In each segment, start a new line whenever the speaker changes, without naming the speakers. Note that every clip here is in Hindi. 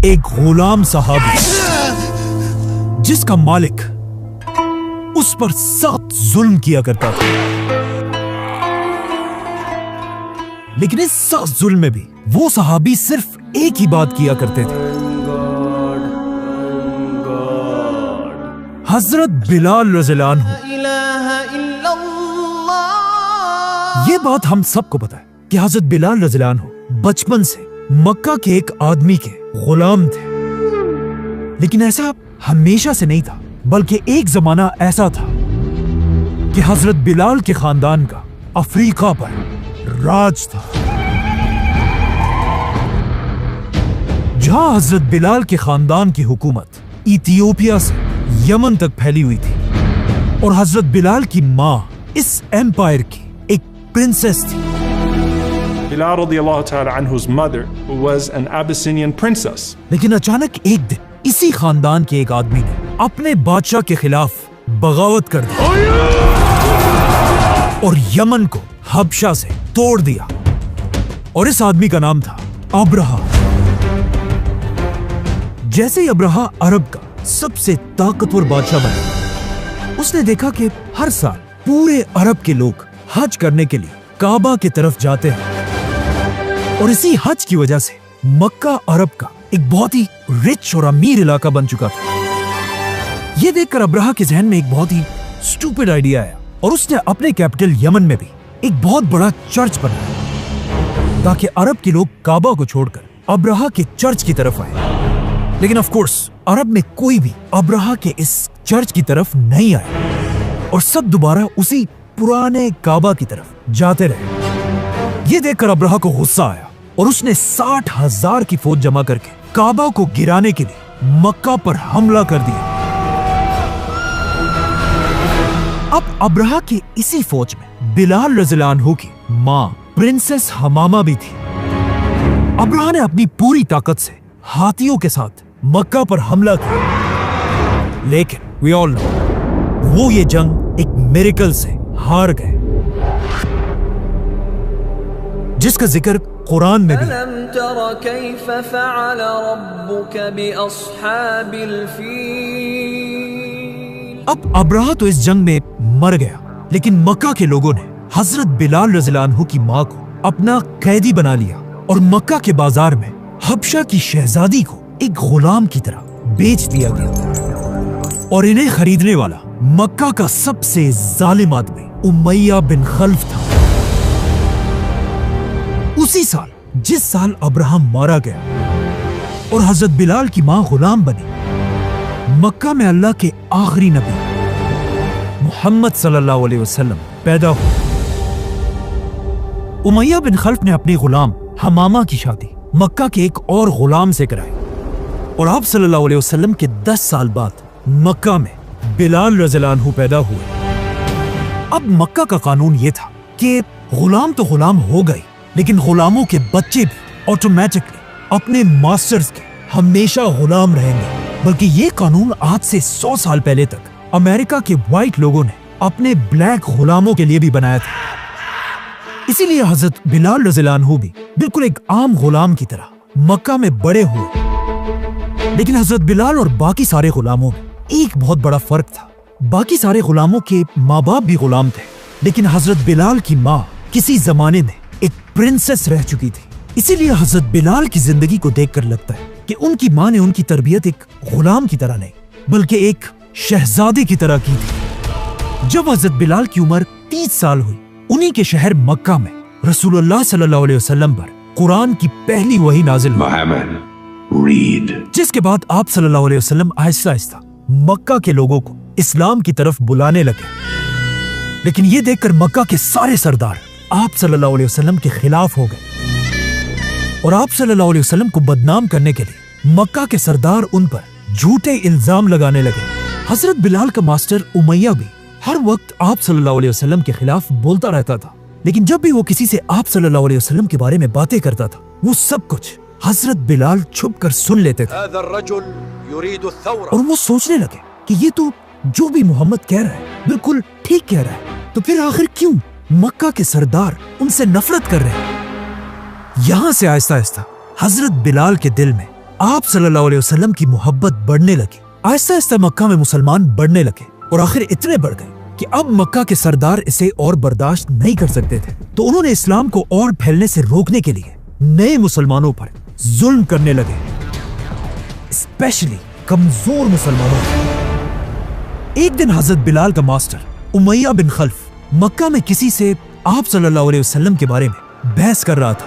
एक गुलाम सहाबी जिसका मालिक उस पर सख्त जुल्म किया करता था, लेकिन इस सख्त जुल्म में भी वो सहाबी सिर्फ एक ही बात किया करते थे। हजरत बिलाल रज़ियल्लाहु अन्हु। ये बात हम सबको पता है कि हजरत बिलाल रज़ियल्लाहु अन्हु बचपन से मक्का के एक आदमी के गुलाम थे, लेकिन ऐसा हमेशा से नहीं था, बल्कि एक जमाना ऐसा था कि हजरत बिलाल के खानदान का अफ्रीका पर राज था। जहां हजरत बिलाल के खानदान की हुकूमत इथियोपिया से यमन तक फैली हुई थी और हजरत बिलाल की मां इस एम्पायर की एक प्रिंसेस थी।
Bilal radiallahu ta'ala anhu's mother was an Abyssinian princess.
लेकिन अचानक एक दिन इसी खानदान के एक आदमी ने अपने बादशाह के खिलाफ बगावत कर दी और यमन को हबशा से तोड़ दिया। और इस आदमी का नाम था अब्रहा। जैसे ही अब्रहा अरब का सबसे ताकतवर बादशाह बना, उसने देखा कि हर साल पूरे अरब के लोग हज करने के लिए काबा की तरफ जाते हैं और इसी हज की वजह से मक्का अरब का एक बहुत ही रिच और अमीर इलाका बन चुका था। यह देखकर अब्रहा के जहन में एक बहुत ही स्टूपिड आइडिया आया और उसने अपने कैपिटल यमन में भी एक बहुत बड़ा चर्च बनाया ताकि अरब के लोग काबा को छोड़कर अब्रहा के चर्च की तरफ आए। लेकिन ऑफ कोर्स अरब में कोई भी अब्रहा के इस चर्च की तरफ नहीं आया और सब दोबारा उसी पुराने काबा की तरफ जाते रहे। ये देखकर अब्रहा को गुस्सा आया और उसने 60,000 की फौज जमा करके काबा को गिराने के लिए मक्का पर हमला कर दिया। अब अब्रहा की इसी फौज में बिलाल रज़ियल्लाहु अन्हु की मां प्रिंसेस हमामा भी थी। अब्रहा ने अपनी पूरी ताकत से हाथियों के साथ मक्का पर हमला किया, लेकिन वी ऑल नो वो ये जंग एक मिरेकल से हार गए, जिसका जिक्र कुरान में भी। अब अब्रहा तो इस जंग में मर गया, लेकिन मक्का के लोगों ने हजरत बिलाल रज़ियल्लाहु अन्हु की मां को अपना कैदी बना लिया और मक्का के बाजार में हबशा की शहजादी को एक गुलाम की तरह बेच दिया गया। और इन्हें खरीदने वाला मक्का का सबसे जालिम आदमी उमैया बिन खल्फ था। उसी साल जिस साल अब्राहम मारा गया और हजरत बिलाल की मां गुलाम बनी, मक्का में अल्लाह के आखिरी नबी मोहम्मद सल्लल्लाहु अलैहि वसल्लम पैदा हुए। उमैया बिन खल्फ ने अपनी गुलाम हमामा की शादी मक्का के एक और गुलाम से कराई और आप सल्लल्लाहु अलैहि वसल्लम के 10 साल बाद मक्का में बिलाल रज़ियल्लाहु अन्हु पैदा हुए। अब मक्का का कानून यह था कि गुलाम तो गुलाम हो गए, लेकिन गुलामों के बच्चे भी ऑटोमेटिकली अपने मास्टर्स के हमेशा गुलाम रहेंगे। बल्कि ये कानून आज से 100 साल पहले तक अमेरिका के व्हाइट लोगों ने अपने ब्लैक गुलामों के लिए भी बनाया था। इसीलिए हजरत बिलाल रज़ियल्लाहु अन्हु भी बिल्कुल एक आम गुलाम की तरह मक्का में बड़े हुए। लेकिन हजरत बिलाल और बाकी सारे गुलामों में एक बहुत बड़ा फर्क था। बाकी सारे गुलामों के माँ बाप भी गुलाम थे, लेकिन हजरत बिलाल की माँ किसी जमाने में एक प्रिंसेस रह चुकी थी। इसीलिए हजरत बिलाल की जिंदगी को देखकर लगता है कि उनकी माँ ने उनकी तरबियत एक गुलाम की तरह नहीं, बल्कि एक शहजादे की तरह की थी। जब हजरत बिलाल की उम्र 30 साल हुई, उन्हीं के शहर मक्का में रसूलुल्लाह सल्लल्लाहु अलैहि वसल्लम पर कुरान की पहली वही नाजिल हुई, जिसके बाद आप सल्लल्लाहु अलैहि वसल्लम आहिस्ता आहिस्ता मक्का के लोगों को इस्लाम की तरफ बुलाने लगे। लेकिन ये देखकर मक्का के सारे सरदार आप सल्लल्लाहु अलैहि वसल्लम के खिलाफ हो गए और आप सल्लल्लाहु अलैहि वसल्लम को बदनाम करने के लिए मक्का के सरदार उन पर झूठे इल्जाम लगाने लगे। हजरत बिलाल का मास्टर उमैया भी हर वक्त आप सल्लल्लाहु अलैहि वसल्लम के खिलाफ बोलता रहता था, लेकिन जब भी वो किसी से आप सल्लल्लाहु अलैहि वसल्लम के बारे में बातें करता था, वो सब कुछ हजरत बिलाल छुप कर सुन लेते थे और वो सोचने लगे कि ये तो जो भी मोहम्मद कह रहा है बिल्कुल ठीक कह रहा है, तो फिर आखिर क्यों मक्का के सरदार उनसे नफरत कर रहे हैं। यहां से आहिस्ता आहिस्ता हजरत बिलाल के दिल में आप सल्लल्लाहु अलैहि वसल्लम की मोहब्बत बढ़ने लगी। आहिस्ता आहिस्ता मक्का में मुसलमान बढ़ने लगे और आखिर इतने बढ़ गए कि अब मक्का के सरदार इसे और बर्दाश्त नहीं कर सकते थे। तो उन्होंने इस्लाम को और फैलने से रोकने के लिए नए मुसलमानों पर जुल्म करने लगे, स्पेशली कमजोर मुसलमानों पर। एक दिन हजरत बिलाल का मास्टर उमैया बिन खल्फ मक्का में किसी से आप सल्लल्लाहु अलैहि वसल्लम के बारे में बहस कर रहा था।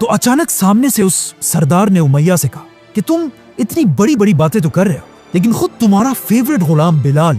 तो अचानक सामने से उस सरदार ने उमैया से कहा कि तुम इतनी बड़ी बड़ी बातें तो कर रहे हो, लेकिन खुद तुम्हारा फेवरेट गुलाम बिलाल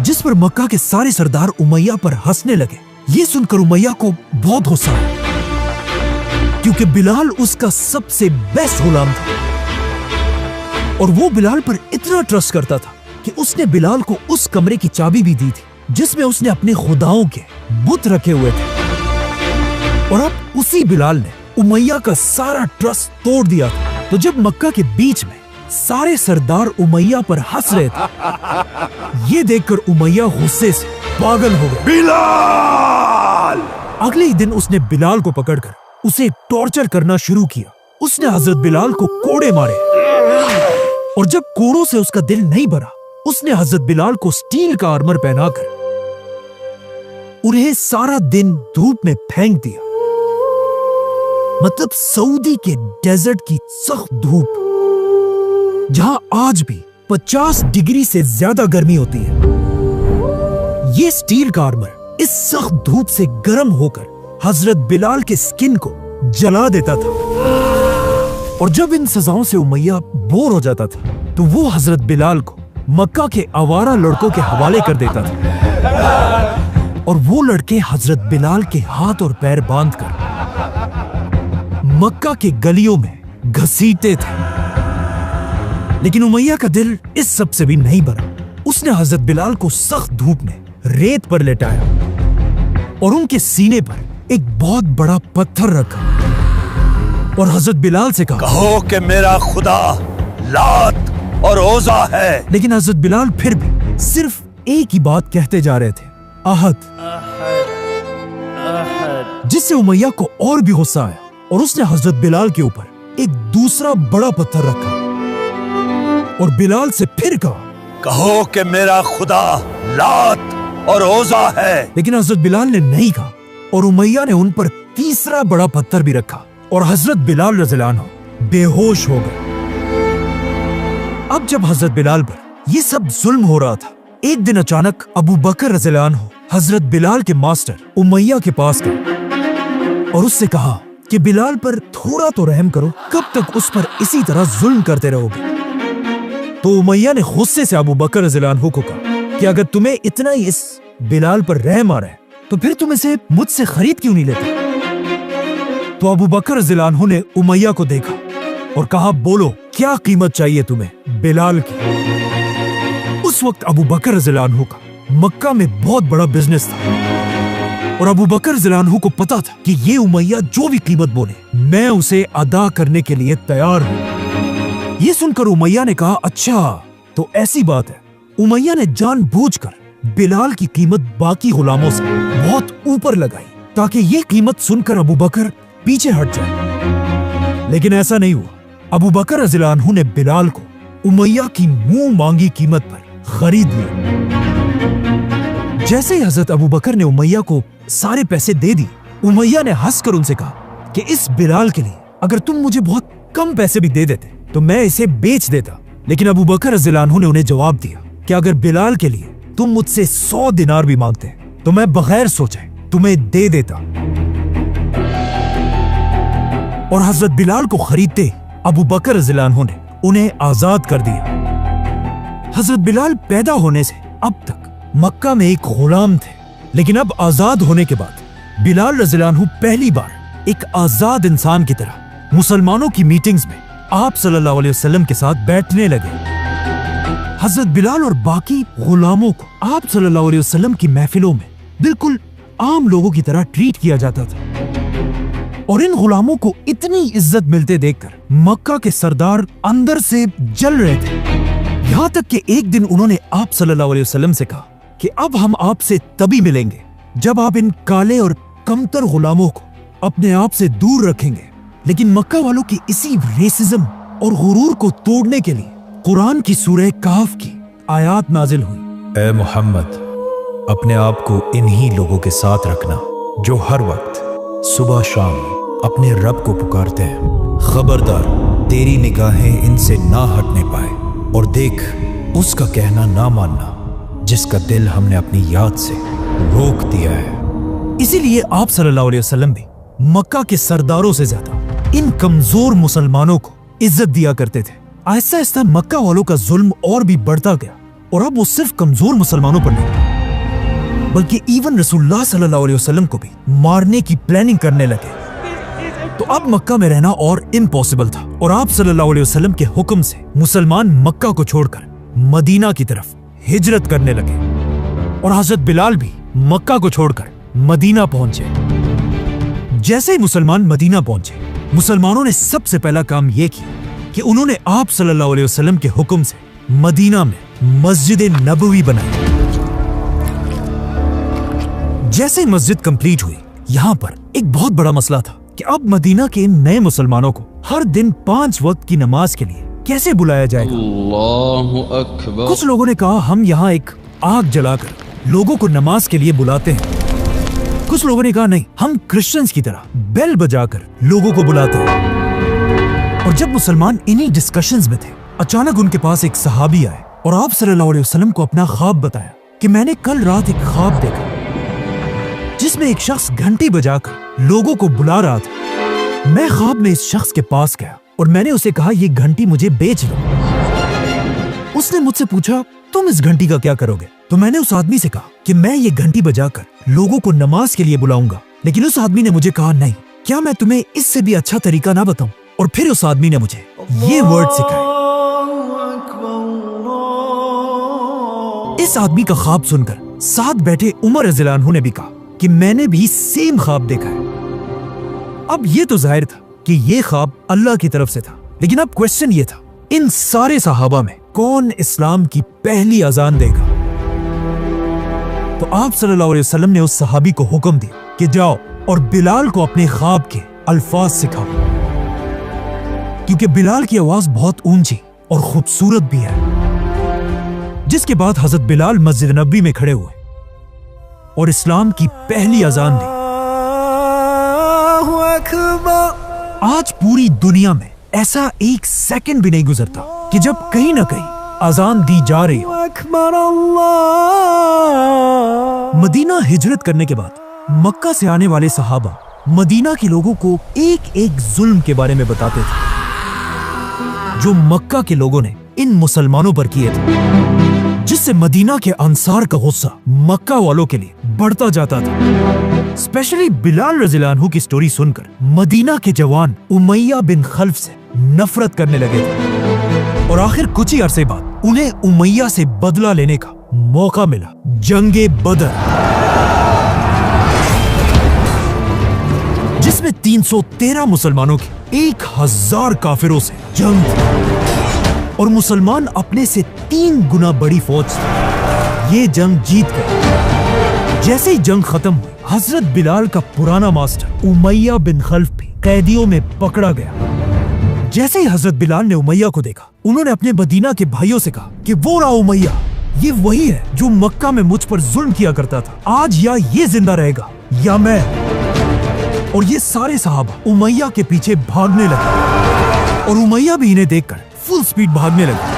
जिस पर मक्का के सारे सरदार उमैया पर हंसने लगे। ये सुनकर उमैया को बहुत गुस्सा आया, क्योंकि बिलाल उसका सबसे बेस्ट गुलाम था और वो बिलाल पर इतना ट्रस्ट करता था कि उसने बिलाल को उस कमरे की चाबी भी दी थी जिसमें उसने अपने खुदाओं के बुत रखे हुए थे। और अब उसी बिलाल ने उमैया का सारा ट्रस्ट तोड़ दिया था। तो जब मक्का के बीच में सारे सरदार उमैया पर हंस रहे थे, ये देखकर उमैया गुस्से से पागल हो गया।
बिलाल!
अगले ही दिन उसने बिलाल को पकड़कर उसे टॉर्चर करना शुरू किया। उसने हजरत बिलाल को कोड़े मारे और जब कोड़ों से उसका दिल नहीं भरा, उसने हजरत बिलाल को स्टील का आर्मर पहनाकर उन्हें सारा दिन धूप में फेंक दिया। मतलब सऊदी के डेजर्ट की सख्त धूप, जहां आज भी 50 डिग्री से ज्यादा गर्मी होती है। ये स्टील का आर्मर इस सख्त धूप से गर्म होकर हजरत बिलाल के स्किन को जला देता था। और जब इन सजाओं से उमैया बोर हो जाता था तो वो हजरत बिलाल को मक्का के आवारा लड़कों के हवाले कर देता था और वो लड़के हजरत बिलाल के हाथ और पैर बांधकर मक्का के गलियों में घसीटते थे। लेकिन उमैया का दिल इस सब से भी नहीं भरा। उसने हजरत बिलाल को सख्त धूप में रेत पर लेटाया और उनके सीने पर एक बहुत बड़ा पत्थर रखा और हजरत बिलाल से कहा,
कहो कि मेरा खुदा लात और ओज़ा है।
लेकिन हजरत बिलाल फिर भी सिर्फ एक ही बात कहते जा रहे थे, अहद। जिससे उमैया को और भी गुस्सा आया और उसने हजरत बिलाल के ऊपर एक दूसरा बड़ा पत्थर रखा और बिलाल से फिर कहा,
कहो कि मेरा खुदा लात और ओज़ा है।
लेकिन हजरत बिलाल ने नहीं कहा और उमैया ने उन पर तीसरा बड़ा पत्थर भी रखा और हजरत बिलाल रज़ियल्लाहु अन्हु बेहोश हो गए। अब जब हजरत बिलाल पर ये सब जुल्म हो रहा था, एक दिन अचानक अबू बकर रज़ियल्लाहु अन्हु हजरत बिलाल के मास्टर उमैया के पास गए और उससे कहा कि बिलाल पर थोड़ा तो रहम करो, कब तक उस पर इसी तरह जुल्म करते रहोगे। तो उमैया ने गुस्से से अबू बकर रज़ियल्लाहु अन्हु को कहा कि अगर तुम्हें इतना ही इस बिलाल पर रहम आ रहा है तो फिर तुम इसे मुझसे खरीद क्यों नहीं लेते। तो अबू बकर रज़ियल्लाहु अन्हु ने उमैया को देखा और कहा, बोलो क्या कीमत चाहिए तुम्हें बिलाल की। उस वक्त अबू बकर रज़ियल्लाहु अन्हु का मक्का में बहुत बड़ा बिजनेस था और अबू बकर रज़ियल्लाहु अन्हु को पता था कि ये उमैया जो भी कीमत बोले मैं उसे अदा करने के लिए तैयार हूं। ये सुनकर उमैया ने कहा, अच्छा तो ऐसी बात है। उमैया ने जानबूझकर बिलाल की कीमत बाकी गुलामों से बहुत ऊपर लगाई ताकि ये कीमत सुनकर अबू बकर पीछे हट जाए, लेकिन ऐसा नहीं हुआ। अबू बकर रज़ियल्लाहु अन्हु ने बिलाल को उमैया की मुंह मांगी कीमत पर खरीद लिया। जैसे ही हजरत अबू बकर ने उमैया को सारे पैसे दे दिए, उमैया ने हंसकर उनसे कहा कि इस बिलाल के लिए अगर तुम मुझे बहुत कम पैसे भी दे देते तो मैं इसे बेच देता। लेकिन अबू बकर रज़ियल्लाहु अन्हु ने उन्हें जवाब दिया कि अगर बिलाल के लिए तुम मुझसे 100 दिनार भी मांगते तो मैं बगैर सोचे तुम्हें दे देता। और हजरत बिलाल को खरीदते अबू बकर रज़ियल्लाहु अन्हु ने उन्हें आजाद कर दिया। हजरत बिलाल पैदा होने से अब तक मक्का में एक गुलाम थे, लेकिन अब आजाद होने के बाद बिलाल रज़ियल्लाहु अन्हु पहली बार एक आजाद इंसान की तरह मुसलमानों की मीटिंग्स में आप सल्लल्लाहु अलैहि वसल्लम के साथ बैठने लगे। हजरत बिलाल और बाकी गुलामों को आप सल्लल्लाहु अलैहि वसल्लम की महफिलों में बिल्कुल आम लोगों की तरह ट्रीट किया जाता था और इन गुलामों को इतनी इज्जत मिलते देखकर मक्का के सरदार अंदर से जल रहे थे। यहाँ तक कि एक दिन उन्होंने आप सल्लल्लाहु अलैहि वसल्लम से कहा कि अब हम आपसे तभी मिलेंगे जब आप इन काले और कमतर गुलामों को अपने आप से दूर रखेंगे। लेकिन मक्का वालों की इसी रेसिज्म और गुरूर को तोड़ने के लिए कुरान की सूरह कहफ की आयत नाजिल हुई।
ए मोहम्मद, अपने आप को इन्हीं लोगों के साथ रखना जो हर वक्त सुबह शाम अपने रब को पुकारते हैं। खबरदार, तेरी निगाहें इनसे ना हटने पाए, और देख, उसका कहना ना मानना जिसका दिल हमने अपनी याद से रोक दिया है।
इसीलिए आप सल्लल्लाहु अलैहि वसल्लम भी मक्का के सरदारों से ज्यादा इन कमजोर मुसलमानों को इज्जत दिया करते थे। आहिस्ता आहिस्ता मक्का वालों का जुल्म और भी बढ़ता गया, और अब वो सिर्फ कमजोर मुसलमानों पर नहीं बल्कि इवन रसूलुल्लाह सल्लल्लाहु अलैहि वसल्लम को भी मारने की प्लानिंग करने लगे। तो अब मक्का में रहना और इम्पॉसिबल था, और आप सल्लल्लाहु अलैहि वसल्लम के हुक्म से मुसलमान मक्का को छोड़कर मदीना की तरफ हिजरत करने लगे, और हजरत बिलाल भी मक्का को छोड़कर मदीना पहुंचे। जैसे ही मुसलमान मदीना पहुंचे, मुसलमानों ने सबसे पहला काम यह किया कि उन्होंने आप सल्लल्लाहु अलैहि वसल्लम के हुक्म से मदीना में मस्जिद नबवी बनाई। जैसे ही मस्जिद कंप्लीट हुई, यहां पर एक बहुत बड़ा मसला था कि अब मदीना के इन नए मुसलमानों को हर दिन 5 वक्त की नमाज के लिए कैसे बुलाया जाएगा।
अल्लाहु अकबर।
कुछ लोगों ने कहा हम यहाँ एक आग जलाकर लोगों को नमाज के लिए बुलाते हैं। कुछ लोगों ने कहा नहीं, हम क्रिश्चियंस की तरह बेल बजाकर लोगों को बुलाते हैं। और जब मुसलमान इन्हीं डिस्कशंस में थे, अचानक उनके पास एक सहाबी आए और आप सल्लल्लाहु अलैहि वसल्लम को अपना ख्वाब बताया कि मैंने कल रात एक ख्वाब देखा जिसमें एक शख्स घंटी बजाकर लोगों को बुला रहा था। मैं ख्वाब में इस शख्स के पास गया और मैंने उसे कहा ये घंटी मुझे बेच दो। उसने मुझसे पूछा तुम इस घंटी का क्या करोगे? तो मैंने उस आदमी से कहा कि मैं ये घंटी बजाकर लोगों को नमाज के लिए बुलाऊंगा। लेकिन उस आदमी ने मुझे कहा नहीं, क्या मैं तुम्हें इससे भी अच्छा तरीका ना बताऊं? और फिर उस आदमी ने मुझे ये वर्ड सिखाए। इस आदमी का ख्वाब सुनकर साथ बैठे उमर रज़ियल्लाहु अन्हु ने भी कहा कि मैंने भी सेम ख्वाब देखा है। अब ये तो जाहिर था कि ये ख्वाब अल्लाह की तरफ से था, लेकिन अब क्वेश्चन ये था, इन सारे सहाबा में कौन इस्लाम की पहली अजान देगा? तो आप सल्लल्लाहु अलैहि वसल्लम ने उस सहाबी को हुक्म दिया कि जाओ और बिलाल को अपने ख्वाब के अल्फाज सिखाओ, क्योंकि बिलाल की आवाज बहुत ऊंची और खूबसूरत भी है। जिसके बाद हजरत बिलाल मस्जिद नबवी में खड़े हुए और इस्लाम की पहली अजान दी। आज पूरी दुनिया में ऐसा एक सेकंड भी नहीं गुजरता कि जब कहीं ना कहीं अजान दी जा रही हो। मदीना हिजरत करने के बाद मक्का से आने वाले सहाबा मदीना के लोगों को एक एक जुल्म के बारे में बताते थे जो मक्का के लोगों ने इन मुसलमानों पर किए थे, जिससे मदीना के अंसार का गुस्सा मक्का वालों के लिए बढ़ता जाता था। स्पेशली बिलाल रज़ियल्लाहु अन्हु की स्टोरी सुनकर मदीना के जवान उमैया बिन खल्फ से नफरत करने लगे थे, और आखिर कुछ ही अरसे बाद उन्हें उमैया से बदला लेने का मौका मिला। जंगे बदर, जिसमें 313 मुसलमानों की 1000 काफिरों से जंग थी, और मुसलमान अपने से 3 गुना बड़ी फौज थी। ये जंग जीत गए। जैसे ही जंग खत्म हुई, हजरत बिलाल का पुराना मास्टर उमैया बिन खल्फ भी कैदियों में पकड़ा गया। जैसे ही हजरत बिलाल ने उमैया को देखा, उन्होंने अपने मदीना के भाइयों से कहा कि वो रहा उमैया, ये वही है जो मक्का में मुझ पर जुल्म किया करता था। आज या ये जिंदा रहेगा या मैं। और ये सारे सहाबा उमैया के पीछे भागने लगे, और उमैया भी इन्हें देखकर फुल स्पीड भागने लगे।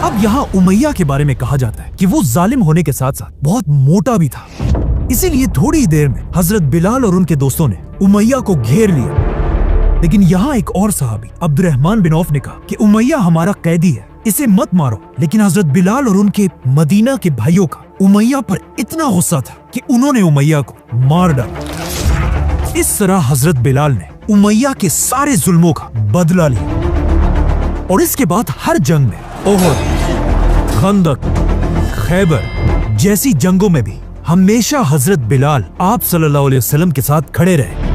अब यहाँ उमैया के बारे में कहा जाता है कि वो जालिम होने के साथ साथ बहुत मोटा भी था। इसीलिए थोड़ी ही देर में हजरत बिलाल और उनके दोस्तों ने उमैया को घेर लिया। लेकिन यहाँ एक और सहाबी अब्दुर्रहमान बिन औफ ने कहा कि उमैया हमारा कैदी है, इसे मत मारो। लेकिन हजरत बिलाल और उनके मदीना के भाइयों का उमैया पर इतना गुस्सा था कि उन्होंने उमैया को मार डाला। इस तरह हजरत बिलाल ने उमैया के सारे जुल्मों का बदला लिया, और इसके बाद हर जंग में, ओहद, खंदक, खैबर जैसी जंगों में भी हमेशा हजरत बिलाल आप सल्लल्लाहु अलैहि वसल्लम के साथ खड़े रहे।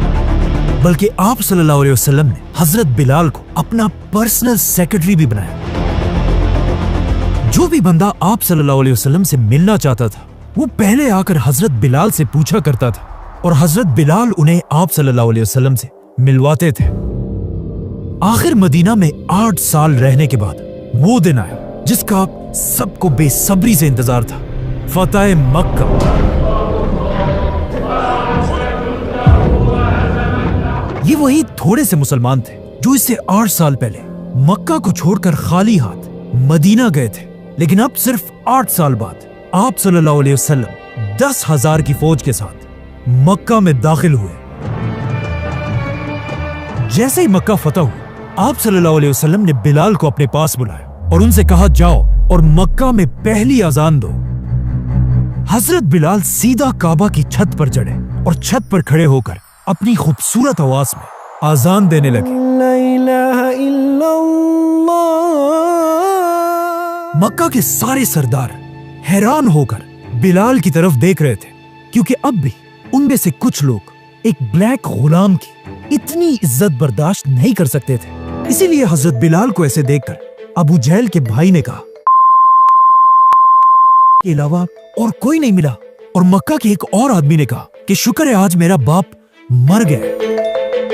बल्कि आप सल्लल्लाहु अलैहि वसल्लम ने हजरत बिलाल को अपना पर्सनल सेक्रेटरी भी बनाया। जो भी बंदा आप सल्लल्लाहु अलैहि वसल्लम से मिलना चाहता था, वो पहले आकर हजरत बिलाल से पूछा करता था और हजरत बिलाल उन्हें आप सल्लल्लाहु अलैहि वसल्लम से मिलवाते थे। आखिर मदीना में 8 साल रहने के बाद वो दिन आया जिसका सबको बेसब्री से इंतजार था, फतह मक्का। ये वही थोड़े से मुसलमान थे जो इससे 8 साल पहले मक्का को छोड़कर खाली हाथ मदीना गए थे, लेकिन अब सिर्फ 8 साल बाद आप सल्लल्लाहु अलैहि वसल्लम 10,000 की फौज के साथ मक्का में दाखिल हुए। जैसे ही मक्का फतह हुआ, आप सल्लल्लाहु अलैहि वसल्लम ने बिलाल को अपने पास बुलाया और उनसे कहा, जाओ और मक्का में पहली अजान दो। हजरत बिलाल सीधा काबा की छत पर चढ़े और छत पर खड़े होकर अपनी खूबसूरत आवाज में आजान देने लगे। मक्का के सारे सरदार हैरान होकर बिलाल की तरफ देख रहे थे, क्योंकि अब भी उनमें से कुछ लोग एक ब्लैक गुलाम की इतनी इज्जत बर्दाश्त नहीं कर सकते थे। इसीलिए हजरत बिलाल को ऐसे देखकर अबू जहल के भाई ने कहा के अलावा और कोई नहीं मिला, और मक्का के एक और आदमी ने कहा कि शुक्र है आज मेरा बाप मर गया,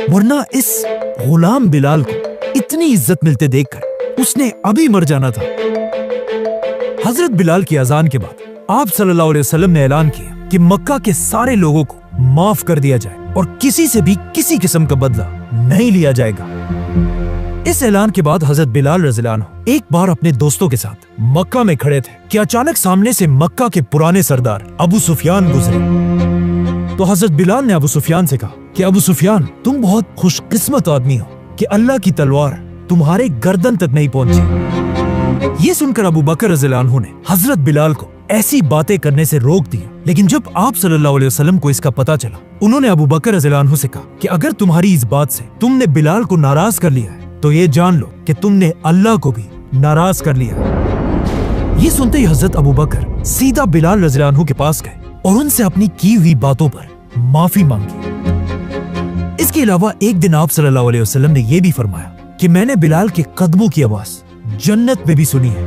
वरना इस गुलाम बिलाल को इतनी इज्जत मिलते देखकर उसने अभी मर जाना था। हजरत बिलाल की अजान के बाद आप सल्लल्लाहु अलैहि वसल्लम ने ऐलान किया कि मक्का के सारे लोगों को माफ कर दिया जाए और किसी से भी किसी किस्म का बदला नहीं लिया जाएगा। इस ऐलान के बाद हजरत बिलाल रज़ियल्लाहु अन्हु एक बार अपने दोस्तों के साथ मक्का में खड़े थे कि अचानक सामने से मक्का के पुराने सरदार अबू सुफियान गुजरे। तो हजरत बिलाल ने अबू सुफियान से कहा कि अबू सुफियान, तुम बहुत खुशकिस्मत आदमी हो कि अल्लाह की तलवार तुम्हारे गर्दन तक नहीं पहुंची। ये सुनकर अबू बकर रज़ियल्लाहु अन्हु ने हजरत बिलाल को ऐसी बातें करने से रोक दिया, लेकिन जब आप सल्लल्लाहु अलैहि वसल्लम को इसका पता चला, उन्होंने अबू बकर रज़ियल्लाहु अन्हु से कहा कि अगर तुम्हारी इस बात से तुमने बिलाल को नाराज कर लिया है तो ये जान लो कि तुमने अल्लाह को भी नाराज कर लिया। ये सुनते ही हजरत अबू बकर सीधा बिलाल रज़ियल्लाहु अन्हु के पास गए और उनसे अपनी की हुई बातों पर माफी मांगी। इसके अलावा एक दिन आप सल्लल्लाहु अलैहि वसल्लम ने यह भी फरमाया कि मैंने बिलाल के कदमों की आवाज जन्नत में भी सुनी है,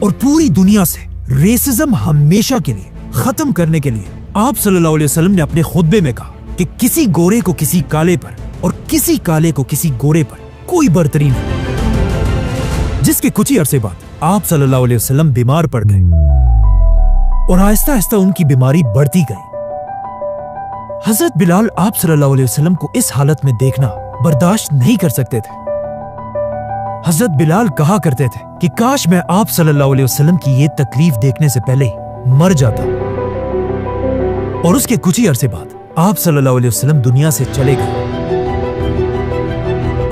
और पूरी दुनिया से रेसिज्म हमेशा के लिए खत्म करने के लिए आप सल्लल्लाहु अलैहि वसल्लम ने अपने खुतबे में कहा कि किसी गोरे को किसी काले पर और किसी काले को किसी गोरे पर कोई बर्तरी नहीं। जिसके कुछ ही अरसे बाद आप सल्लल्लाहु अलैहि वसल्लम बीमार पड़ गए और आहिस्ता आहिस्ता उनकी बीमारी बढ़ती गई। हजरत बिलाल आप सल्लल्लाहु अलैहि वसल्लम को इस हालत में देखना बर्दाश्त नहीं कर सकते थे। हजरत बिलाल कहा करते थे कि काश मैं आप सल्लल्लाहु अलैहि वसल्लम की ये तकलीफ देखने से पहले मर जाता। और उसके कुछ ही अरसे बाद आप सल्लल्लाहु अलैहि वसल्लम दुनिया से चले गए।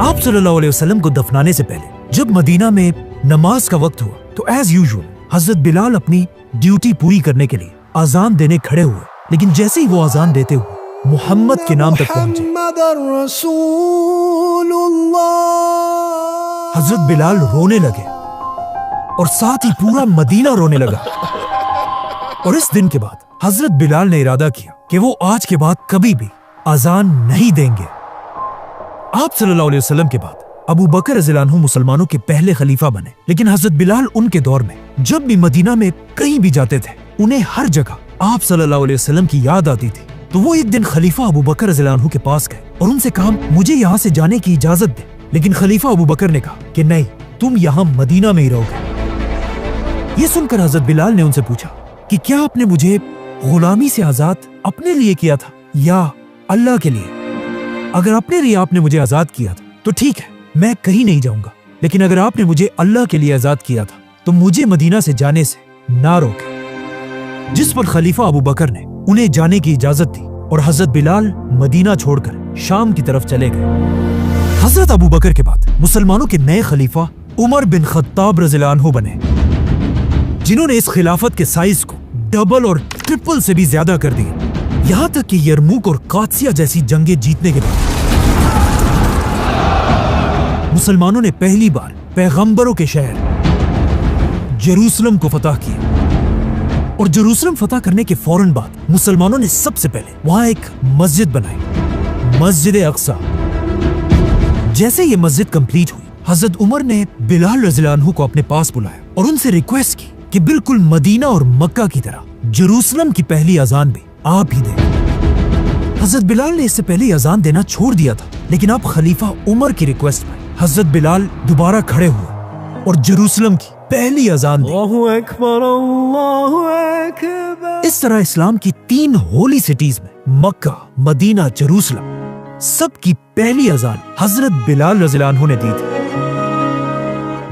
आप सल्लल्लाहु अलैहि वसल्लम को दफनाने से पहले जब मदीना में नमाज का वक्त हुआ तो एज यूजुअल हजरत बिलाल अपनी ड्यूटी पूरी करने के लिए अजान देने खड़े हुए, लेकिन जैसे ही वो अजान देते हुए मोहम्मद के नाम तक पहुंचे, हजरत बिलाल रोने लगे और साथ ही पूरा मदीना रोने लगा। और इस दिन के बाद हजरत बिलाल ने इरादा किया कि वो आज के बाद कभी भी अजान नहीं देंगे। आप सल्लल्लाहु अलैहि वसल्लम के बाद अबू बकर रज़ियल्लाहु अन्हु मुसलमानों के पहले खलीफा बने, लेकिन हजरत बिलाल उनके दौर में जब भी मदीना में कहीं भी जाते थे उन्हें हर जगह आप सल्लल्लाहु अलैहि वसल्लम की याद आती थी। तो वो एक दिन खलीफा अबू बकर रज़ियल्लाहु अन्हु के पास गए और उनसे कहा, मुझे यहाँ से जाने की इजाजत दे। लेकिन खलीफा अबू बकर ने कहा कि नहीं, तुम यहाँ मदीना में ही रहोगे। ये सुनकर हजरत बिलाल ने उनसे पूछा कि क्या आपने मुझे गुलामी से आजाद अपने लिए किया था या अल्लाह के लिए? अगर अपने लिए आपने मुझे आजाद किया था तो ठीक है, मैं कहीं नहीं जाऊंगा, लेकिन अगर आपने मुझे अल्लाह के लिए आजाद किया था तो मुझे मदीना से जाने से ना रोके। जिस पर खलीफा अबू बकर ने उन्हें जाने की इजाजत दी और हजरत बिलाल मदीना छोड़कर शाम की तरफ चले गए। हजरत अबू बकर के बाद मुसलमानों के नए खलीफा उमर बिन खत्ताब रज़ियल्लाहु अन्हु बने, जिन्होंने इस खिलाफत के साइज को डबल और ट्रिपल से भी ज्यादा कर दिया। यहाँ तक कि यरमुक और कादसिया जैसी जंगें जीतने के बाद मुसलमानों ने पहली बार पैगंबरों के शहर जेरूसलम को फतह किया। और जेरूसलम फतह करने के फौरन बाद मुसलमानों ने सबसे पहले वहां एक मस्जिद बनाई, मस्जिद अक्सा। जैसे ये मस्जिद कंप्लीट हुई, हजरत उमर ने बिलाल रज़ियल्लाहु अन्हु को अपने पास बुलाया और उनसे रिक्वेस्ट की कि बिल्कुल मदीना और मक्का की तरह जेरूसलम की पहली अजान भी आप ही दें। हजरत बिलाल ने इससे पहले अजान देना छोड़ दिया था, लेकिन अब खलीफा उमर की रिक्वेस्ट पर हजरत बिलाल दोबारा खड़े हुए और जेरूसलम की पहली अजान दी। इस तरह इस्लाम की 3 होली सिटीज में मक्का, मदीना, जेरूसलम सबकी पहली अजान हजरत बिलाल रज़ियल्लाहु अन्हु ने दी थी,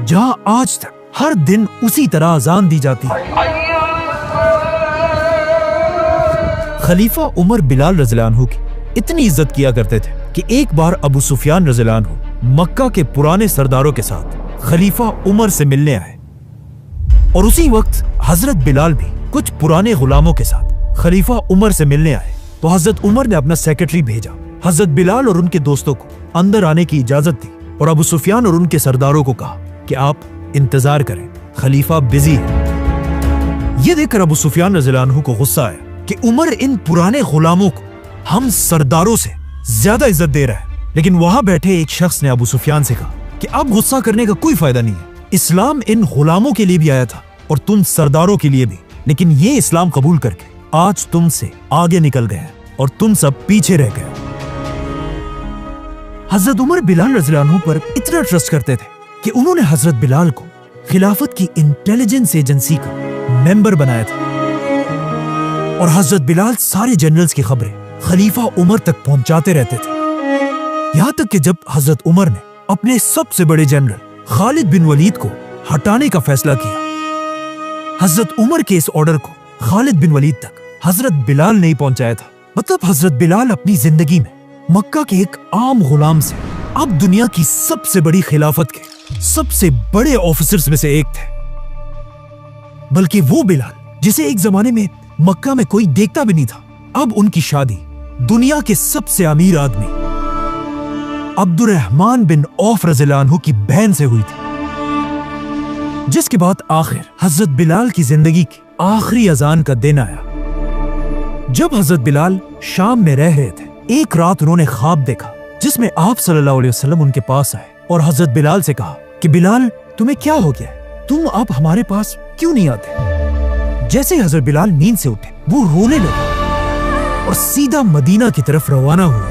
जहां आज तक हर दिन उसी तरह अजान दी जाती है। खलीफा उमर बिलाल रज़ियल्लाहु अन्हु की इतनी इज्जत किया करते थे कि एक बार अबू सुफियान रज़ियल्लाहु अन्हु मक्का के पुराने सरदारों के साथ खलीफा उमर से मिलने आए और उसी वक्त हजरत बिलाल भी कुछ पुराने गुलामों के साथ खलीफा उमर से मिलने आए। तो हजरत उमर ने अपना सेक्रेटरी भेजा, हजरत बिलाल और उनके दोस्तों को अंदर आने की इजाजत दी और अबू सुफियान और उनके सरदारों को कहा कि आप इंतजार करें, खलीफा बिजी है। यह देखकर अबू सुफियान रज़ियल्लाहु अन्हु को गुस्सा आया कि उमर इन पुराने गुलामों को हम सरदारों से ज्यादा इज्जत दे रहा है। लेकिन वहां बैठे एक शख्स ने अबू सुफियान से कहा कि अब गुस्सा करने का कोई फायदा नहीं है, इस्लाम इन गुलामों के लिए भी आया था और तुम सरदारों के लिए भी, लेकिन ये इस्लाम कबूल करके आज तुमसे आगे निकल गए और तुम सब पीछे रह गए। हजरत उमर बिलाल रज़ियल्लाहु अन्हु पर इतना ट्रस्ट करते थे कि उन्होंने हजरत बिलाल को खिलाफत की इंटेलिजेंस एजेंसी का मेंबर बनाया था और हजरत बिलाल सारे जनरल्स की खबरें खलीफा उमर तक पहुंचाते रहते थे। यहां तक कि जब हजरत उमर ने अपने सबसे बड़े जनरल खालिद बिन वलीद को हटाने का फैसला किया, हजरत उमर के इस ऑर्डर को खालिद बिन वलीद तक हजरत बिलाल ने पहुंचाया था। मतलब हजरत बिलाल अपनी जिंदगी में मक्का के एक आम गुलाम से अब दुनिया की सबसे बड़ी खिलाफत के सबसे बड़े ऑफिसर्स में से एक थे। बल्कि वो बिलाल जिसे एक जमाने में मक्का में कोई देखता भी नहीं था, अब उनकी शादी दुनिया के सबसे अमीर आदमी अब्दुर्रहमान बिन औफ रज़ियल्लाहु अन्हु की बहन से हुई थी। जिसके बाद आखिर हजरत बिलाल की जिंदगी की आखिरी अजान का दिन आया। जब हजरत बिलाल शाम में रह रहे थे, एक रात उन्होंने ख्वाब देखा जिसमें आप सल्लल्लाहु अलैहि वसल्लम उनके पास आए और हजरत बिलाल से कहा कि बिलाल तुम्हें क्या हो गया, तुम अब हमारे पास क्यों नहीं आते। जैसे हजरत बिलाल नींद से उठे वो रोने लगे और सीधा मदीना की तरफ रवाना हुए।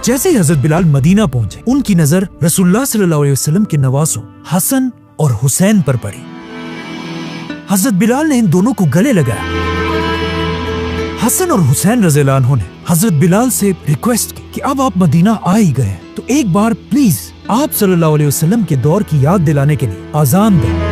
जैसे ही हजरत बिलाल मदीना पहुंचे, उनकी नजर रसूलुल्लाह सल्लल्लाहु अलैहि वसल्लम के नवासों हसन और हुसैन पर पड़ी। हजरत बिलाल ने इन दोनों को गले लगाया। हसन और हुसैन रज़ियल्लाहु अन्हु ने हजरत बिलाल से रिक्वेस्ट की कि अब आप मदीना आ ही गए तो एक बार प्लीज आप सल्लल्लाहु अलैहि वसल्लम के दौर की याद दिलाने के लिए अजान दें।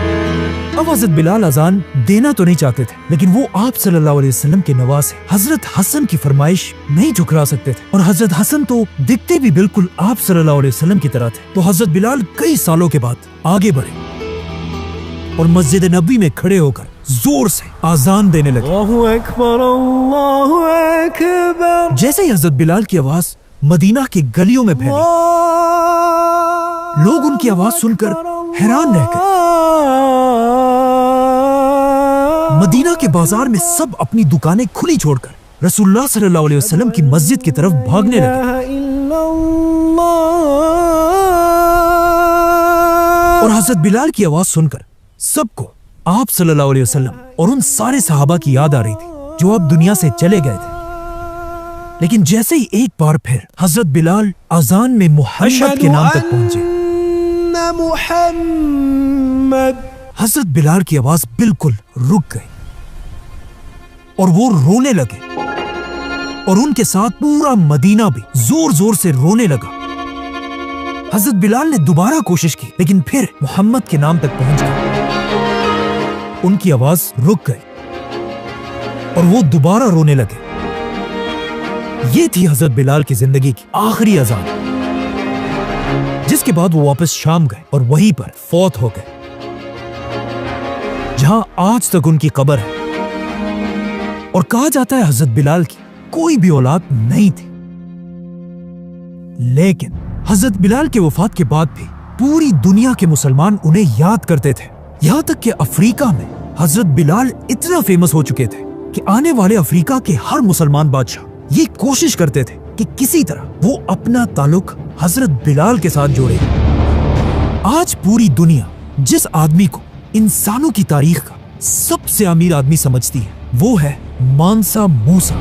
अब हजरत बिलाल अजान देना तो नहीं चाहते थे, लेकिन वो आप सल्लल्लाहु अलैहि वसल्लम के नवासे हजरत हसन की फरमाइश नहीं ठुकरा सकते थे और हजरत हसन तो दिखते भी बिल्कुल आप सल्लल्लाहु अलैहि वसल्लम की तरह थे। तो हजरत बिलाल कई सालों के बाद आगे बढ़े और मस्जिद नबी में खड़े होकर जोर से आजान देने लगे। अल्लाहु अकबर, अल्लाहु अकबर। जैसे ही हजरत बिलाल की आवाज मदीना की गलियों में फैली, लोग उनकी आवाज सुनकर हैरान रह गए। मदीना के बाजार में सब अपनी दुकानें खुली छोड़कर रसूलुल्लाह सल्लल्लाहु अलैहि वसल्लम की मस्जिद की तरफ भागने लगे और हजरत बिलाल की आवाज सुनकर सबको आप सल्लल्लाहु अलैहि वसल्लम और उन सारे सहाबा की याद आ रही थी जो अब दुनिया से चले गए थे। लेकिन जैसे ही एक बार फिर हजरत बिलाल अजान में मुहम्मद के नाम तक पहुंचे, हजरत बिलाल की आवाज बिल्कुल रुक गई और वो रोने लगे और उनके साथ पूरा मदीना भी जोर जोर से रोने लगा। हजरत बिलाल ने दोबारा कोशिश की, लेकिन फिर मोहम्मद के नाम तक पहुंच गए। उनकी आवाज रुक गई और वो दोबारा रोने लगे। ये थी हजरत बिलाल की जिंदगी की आखिरी अजान, जिसके बाद वो वापस शाम गए और वहीं पर फौत हो गए, जहां आज तक उनकी कब्र है। और कहा जाता है हजरत बिलाल की कोई भी औलाद नहीं थी। लेकिन हजरत बिलाल के वफात के बाद भी पूरी दुनिया के मुसलमान उन्हें याद करते थे। यहाँ तक कि अफ्रीका में हजरत बिलाल इतना फेमस हो चुके थे कि आने वाले अफ्रीका के हर मुसलमान बादशाह ये कोशिश करते थे कि किसी तरह वो अपना ताल्लुक हजरत बिलाल के साथ जोड़े। आज पूरी दुनिया जिस आदमी को इंसानों की तारीख का सबसे अमीर आदमी समझती है, वो है मानसा मूसा।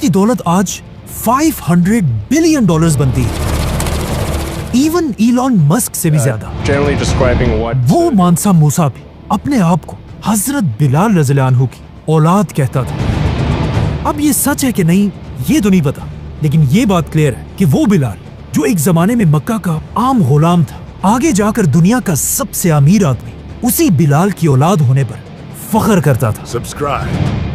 उसकी दौलत आज $500 बिलियन बनती है, इवन इलॉन मस्क से भी ज्यादा।
Generally describing what
वो मानसा मूसा भी अपने आप को हजरत बिलाल रज़ियल्लाहु अन्हु की औलाद कहता था। अब ये सच है कि नहीं ये तो नहीं पता, लेकिन ये बात क्लियर है कि वो बिलाल जो एक जमाने में मक्का का आम गुलाम था, आगे जाकर दुनिया का सबसे अमीर आदमी, उसी बिलाल की औलाद होने पर फख्र करता था।
Subscribe.